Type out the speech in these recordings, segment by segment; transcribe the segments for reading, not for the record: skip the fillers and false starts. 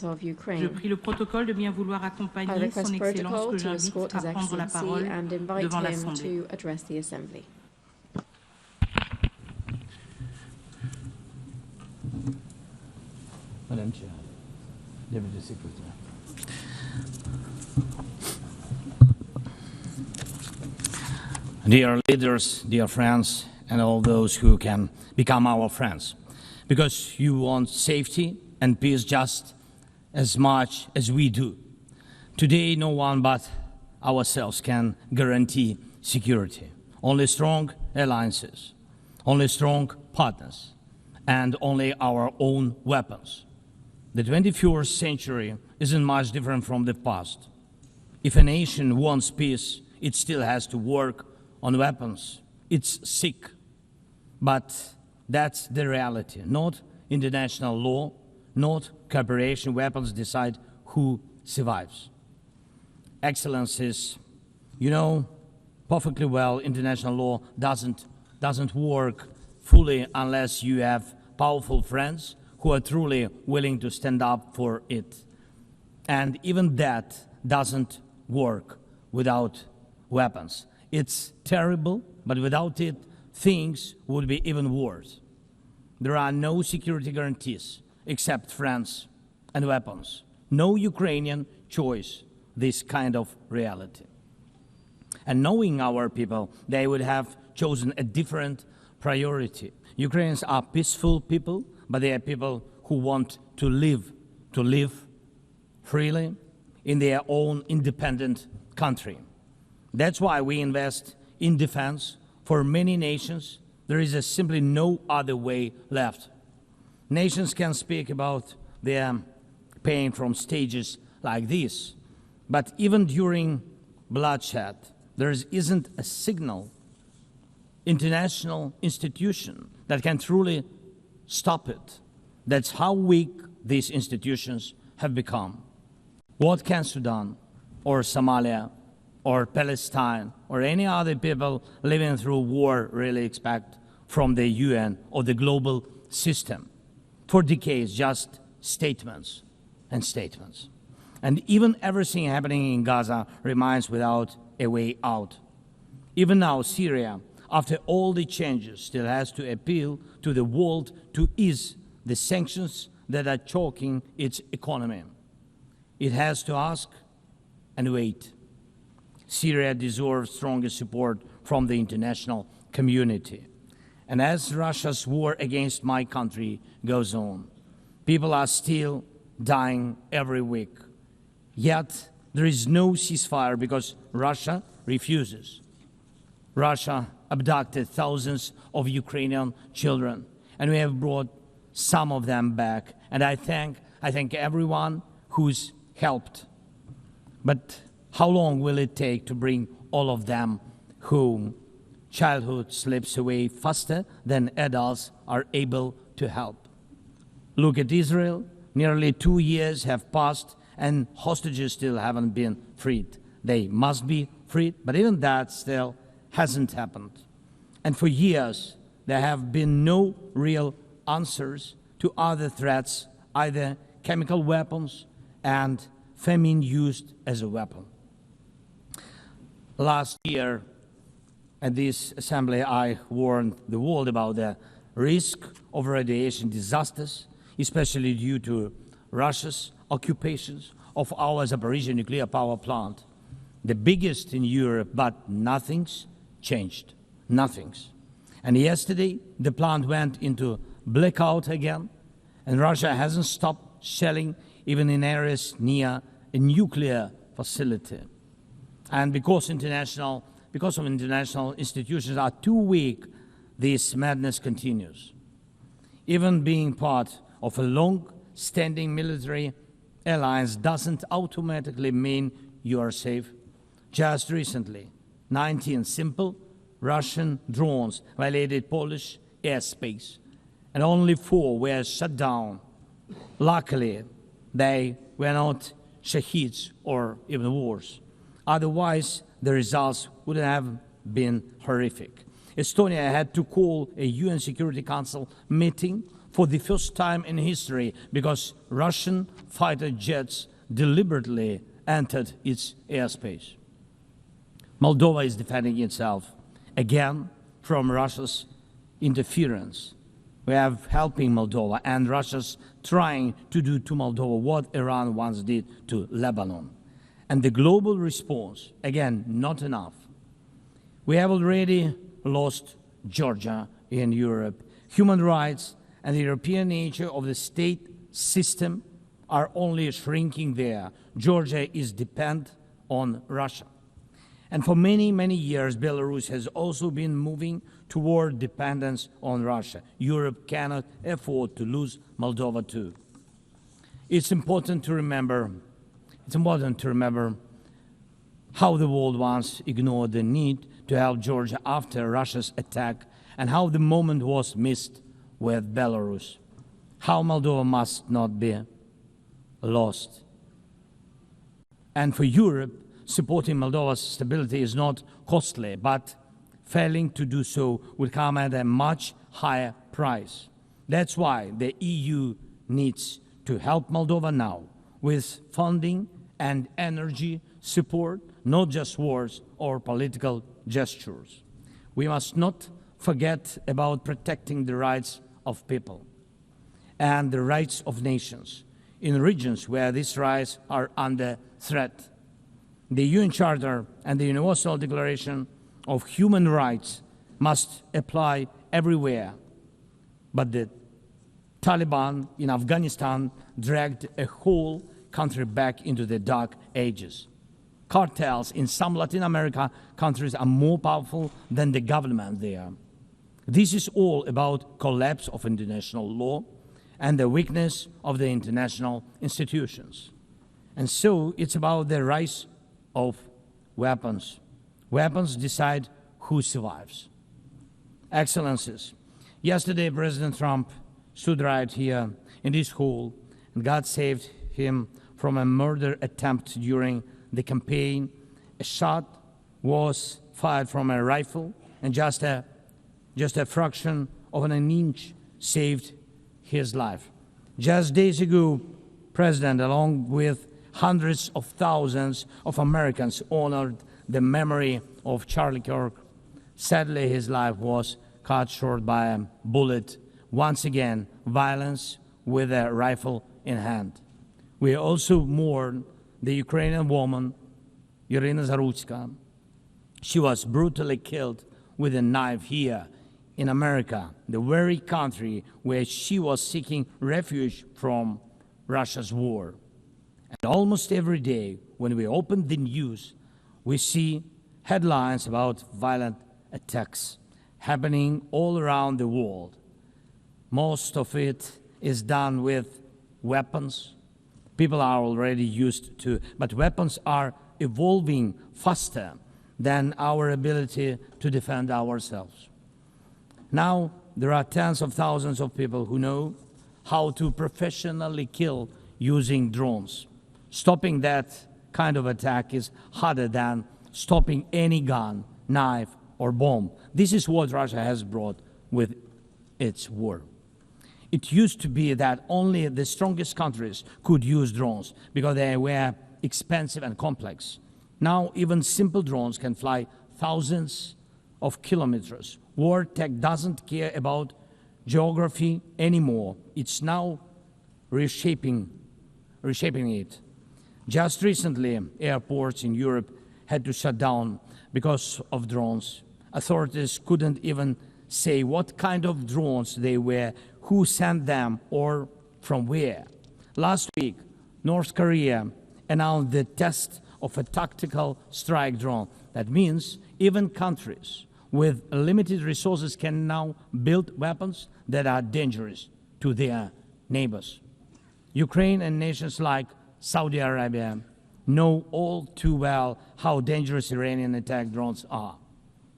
government of Je Ukraine. prie le protocole de bien vouloir I accompagner request son Excellence protocol que to j'invite escort à His prendre la Excellency parole and invite devant him l'Assemblée. to address the Assembly. Madam Chair, Deputy Secretary. Dear leaders, dear friends, and all those who can become our friends, because you want safety and peace just as much as we do. Today, no one but ourselves can guarantee security. Only strong alliances, only strong partners, and only our own weapons. The 21st century isn't much different from the past. If a nation wants peace, it still has to work on weapons. It's sick, but that's the reality. Not international law, not cooperation. Weapons decide who survives. Excellencies, you know perfectly well international law doesn't work fully unless you have powerful friends who are truly willing to stand up for it. And even that doesn't work without weapons. It's terrible, but without it, things would be even worse. There are no security guarantees except friends and weapons. No Ukrainian choice this kind of reality. And knowing our people, they would have chosen a different priority. Ukrainians are peaceful people, but they are people who want to live freely in their own independent country. That's why we invest in defense. For many nations, there is simply no other way left. Nations can speak about their pain from stages like this, but even during bloodshed, there isn't a single international institution that can truly stop it. That's how weak these institutions have become. What can Sudan or Somalia or Palestine or any other people living through war really expect from the UN or the global system? For decades, just statements and statements. And even everything happening in Gaza remains without a way out. Even now, Syria, after all the changes, still has to appeal to the world to ease the sanctions that are choking its economy. It has to ask and wait. Syria deserves stronger support from the international community. And as Russia's war against my country goes on, people are still dying every week. Yet there is no ceasefire because Russia refuses. Russia abducted thousands of Ukrainian children, and we have brought some of them back. And I thank everyone who's helped. But how long will it take to bring all of them home? Childhood slips away faster than adults are able to help. Look at Israel. Nearly 2 years have passed and hostages still haven't been freed. They must be freed, but even that still hasn't happened. And for years, there have been no real answers to other threats, either chemical weapons and famine used as a weapon. Last year, at this assembly, I warned the world about the risk of radiation disasters, especially due to Russia's occupations of our Zaporizhzhia nuclear power plant, the biggest in Europe, but nothing's changed. Nothing's. And yesterday, the plant went into blackout again, and Russia hasn't stopped shelling even in areas near a nuclear facility. And because of international institutions are too weak, this madness continues. Even being part of a long-standing military alliance doesn't automatically mean you are safe. Just recently, 19 simple Russian drones violated Polish airspace, and only 4 were shut down. Luckily, they were not shaheeds or even worse. Otherwise, the results would have been horrific. Estonia had to call a UN Security Council meeting for the first time in history because Russian fighter jets deliberately entered its airspace. Moldova is defending itself again from Russia's interference. We are helping Moldova, and Russia's trying to do to Moldova what Iran once did to Lebanon. And the global response, again, not enough. We have already lost Georgia in Europe. Human rights and the European nature of the state system are only shrinking there. Georgia is dependent on Russia. And for many, many years, Belarus has also been moving toward dependence on Russia. Europe cannot afford to lose Moldova too. It's important to remember how the world once ignored the need to help Georgia after Russia's attack and how the moment was missed with Belarus. How Moldova must not be lost. And for Europe, supporting Moldova's stability is not costly, but failing to do so will come at a much higher price. That's why the EU needs to help Moldova now with funding and energy support, not just words or political gestures. We must not forget about protecting the rights of people and the rights of nations in regions where these rights are under threat. The UN Charter and the Universal Declaration of Human Rights must apply everywhere. But the Taliban in Afghanistan dragged a whole country back into the dark ages. Cartels in some Latin America countries are more powerful than the government there. This is all about collapse of international law and the weakness of the international institutions. And so it's about the rise of weapons. Weapons decide who survives. Excellencies, yesterday President Trump stood right here in this hall, and God saved him from a murder attempt during the campaign. A shot was fired from a rifle, and just a fraction of an inch saved his life. Just days ago, President, along with hundreds of thousands of Americans, honored the memory of Charlie Kirk. Sadly, his life was cut short by a bullet. Once again, violence with a rifle in hand. We also mourn the Ukrainian woman, Irina Zarutska. She was brutally killed with a knife here in America, the very country where she was seeking refuge from Russia's war. And almost every day, when we open the news, we see headlines about violent attacks happening all around the world. Most of it is done with weapons. People are already used to, but weapons are evolving faster than our ability to defend ourselves. Now, there are tens of thousands of people who know how to professionally kill using drones. Stopping that kind of attack is harder than stopping any gun, knife, or bomb. This is what Russia has brought with its war. It used to be that only the strongest countries could use drones because they were expensive and complex. Now, even simple drones can fly thousands of kilometers. War tech doesn't care about geography anymore. It's now reshaping it. Just recently, airports in Europe had to shut down because of drones. Authorities couldn't even say what kind of drones they were, who sent them, or from where. Last week, North Korea announced the test of a tactical strike drone. That means even countries with limited resources can now build weapons that are dangerous to their neighbors. Ukraine and nations like Saudi Arabia know all too well how dangerous Iranian attack drones are.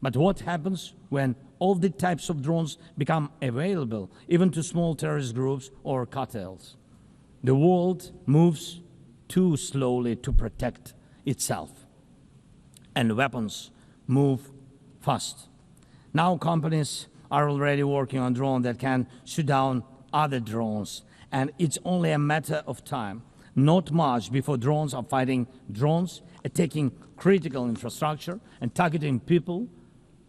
But what happens when all the types of drones become available, even to small terrorist groups or cartels? The world moves too slowly to protect itself, and weapons move fast. Now companies are already working on drones that can shoot down other drones, and it's only a matter of time, not much, before drones are fighting drones, attacking critical infrastructure and targeting people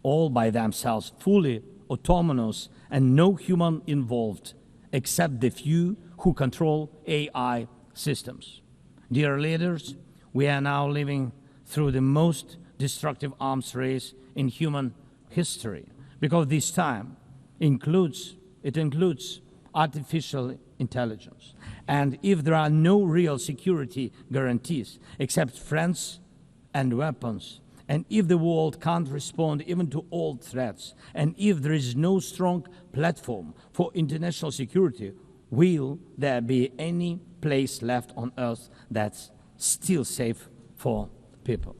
all by themselves, fully autonomous and no human involved except the few who control AI systems. Dear leaders, we are now living through the most destructive arms race in human history, because this time includes artificial intelligence. And if there are no real security guarantees except friends and weapons, and if the world can't respond even to old threats, and if there is no strong platform for international security, will there be any place left on Earth that's still safe for people?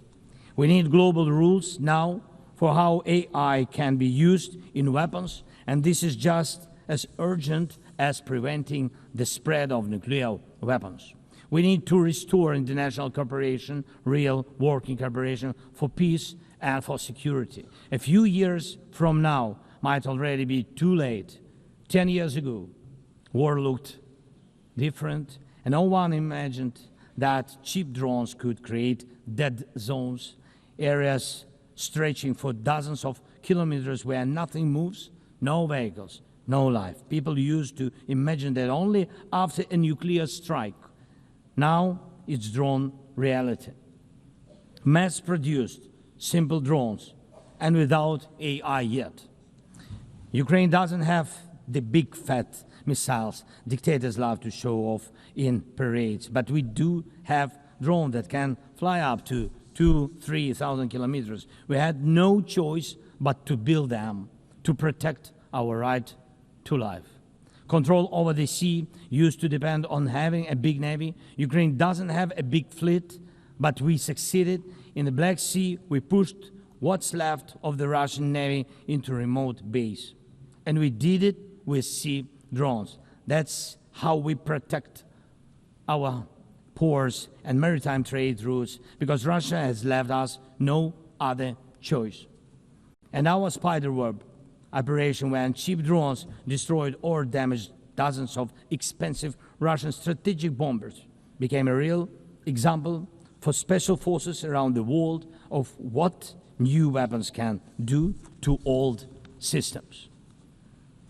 We need global rules now for how AI can be used in weapons, and this is just as urgent as preventing the spread of nuclear weapons. We need to restore international cooperation, real working cooperation for peace and for security. A few years from now might already be too late. 10 years ago, war looked different, and no one imagined that cheap drones could create dead zones, areas stretching for dozens of kilometers where nothing moves, no vehicles, no life. People used to imagine that only after a nuclear strike. Now it's drawn reality. Mass-produced, simple drones, and without AI yet. Ukraine doesn't have the big fat missiles dictators love to show off in parades, but we do have drones that can fly up to 2,000-3,000 kilometers. We had no choice but to build them to protect our right to life. Control over the sea used to depend on having a big navy. Ukraine doesn't have a big fleet, but we succeeded. In the Black Sea, we pushed what's left of the Russian navy into remote base. And we did it with sea drones. That's how we protect our ports and maritime trade routes, because Russia has left us no other choice. And our spiderweb operation, when cheap drones destroyed or damaged dozens of expensive Russian strategic bombers, became a real example for special forces around the world of what new weapons can do to old systems.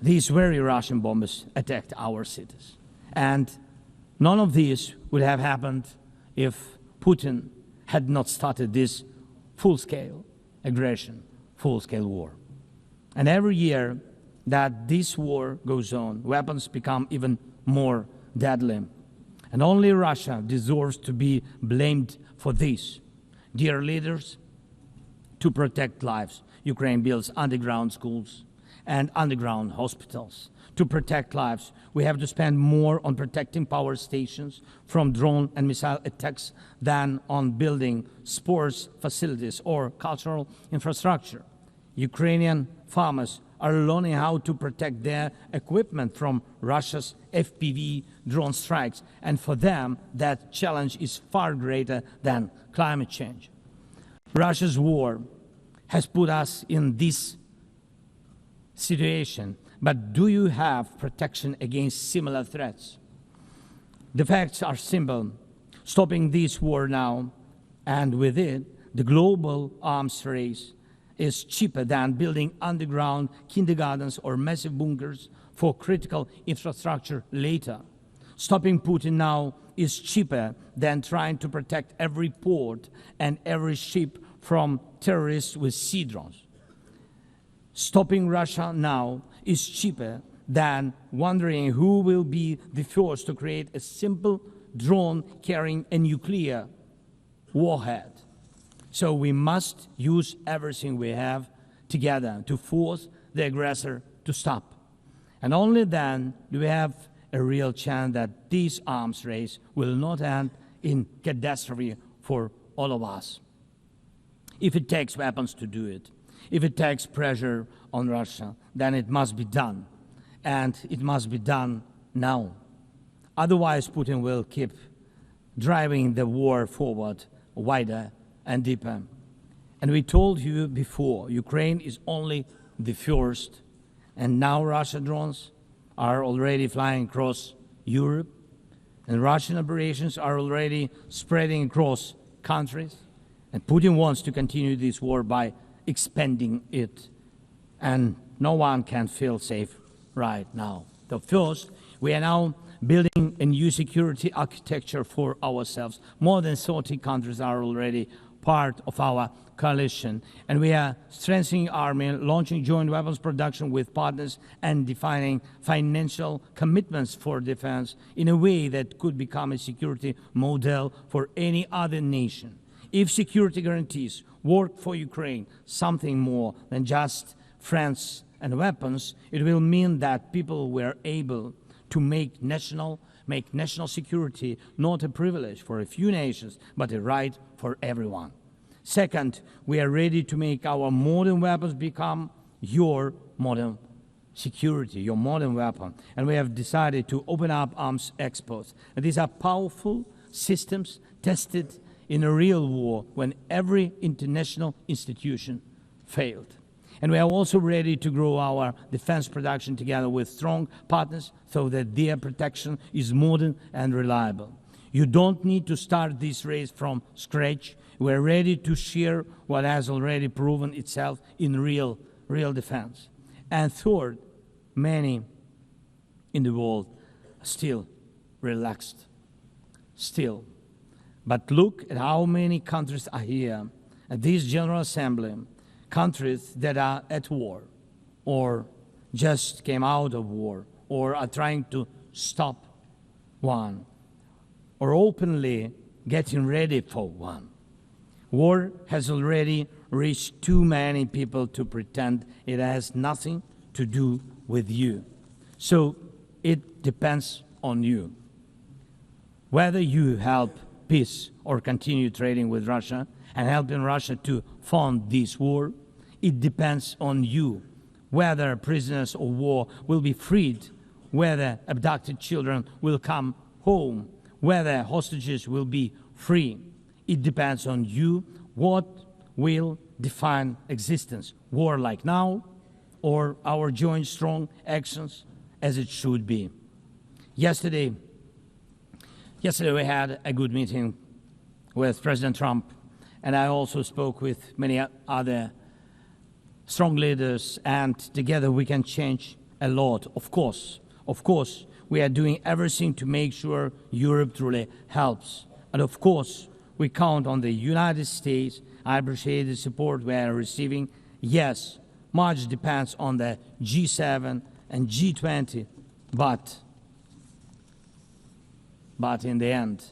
These very Russian bombers attacked our cities. And none of this would have happened if Putin had not started this full-scale aggression, full-scale war. And every year that this war goes on, weapons become even more deadly. And only Russia deserves to be blamed for this. Dear leaders, to protect lives, Ukraine builds underground schools and underground hospitals. To protect lives, we have to spend more on protecting power stations from drone and missile attacks than on building sports facilities or cultural infrastructure. Ukrainian farmers are learning how to protect their equipment from Russia's FPV drone strikes, and for them that challenge is far greater than climate change. Russia's war has put us in this situation, but do you have protection against similar threats? The facts are simple. Stopping this war now, and with it, the global arms race, is cheaper than building underground kindergartens or massive bunkers for critical infrastructure later. Stopping Putin now is cheaper than trying to protect every port and every ship from terrorists with sea drones. Stopping Russia now is cheaper than wondering who will be the first to create a simple drone carrying a nuclear warhead. So we must use everything we have together to force the aggressor to stop. And only then do we have a real chance that this arms race will not end in catastrophe for all of us. If it takes weapons to do it, if it takes pressure on Russia, then it must be done. And it must be done now. Otherwise, Putin will keep driving the war forward wider and deeper. And we told you before, Ukraine is only the first, and now Russia drones are already flying across Europe, and Russian operations are already spreading across countries. And Putin wants to continue this war by expanding it. And no one can feel safe right now. So first, we are now building a new security architecture for ourselves. More than 30 countries are already part of our coalition, and we are strengthening army, launching joint weapons production with partners, and defining financial commitments for defense in a way that could become a security model for any other nation. If security guarantees work for Ukraine, something more than just friends and weapons, it will mean that people were able to make national security not a privilege for a few nations, but a right for everyone. Second, we are ready to make our modern weapons become your modern security, your modern weapon. And we have decided to open up arms exports. And these are powerful systems tested in a real war when every international institution failed. And we are also ready to grow our defense production together with strong partners so that their protection is modern and reliable. You don't need to start this race from scratch. We're ready to share what has already proven itself in real defense. And third, many in the world are still relaxed. Still. But look at how many countries are here at this General Assembly. Countries that are at war, or just came out of war, or are trying to stop one, or openly getting ready for one. War has already reached too many people to pretend it has nothing to do with you. So it depends on you. Whether you help peace or continue trading with Russia and helping Russia to fund this war, it depends on you. Whether prisoners of war will be freed, whether abducted children will come home, whether hostages will be free. It depends on you what will define existence, war like now, or our joint strong actions as it should be. Yesterday we had a good meeting with President Trump, and I also spoke with many other strong leaders, and together we can change a lot. Of course, we are doing everything to make sure Europe truly helps. And of course, we count on the United States. I appreciate the support we are receiving. Yes, much depends on the G7 and G20, but in the end,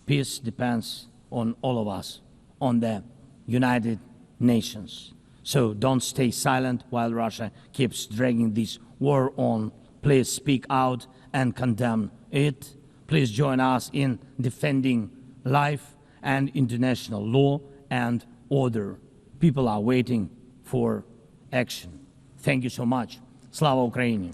peace depends on all of us, on the United Nations. So don't stay silent while Russia keeps dragging this war on. Please speak out and condemn it. Please join us in defending life and international law and order. People are waiting for action. Thank you so much. Slava Ukraini!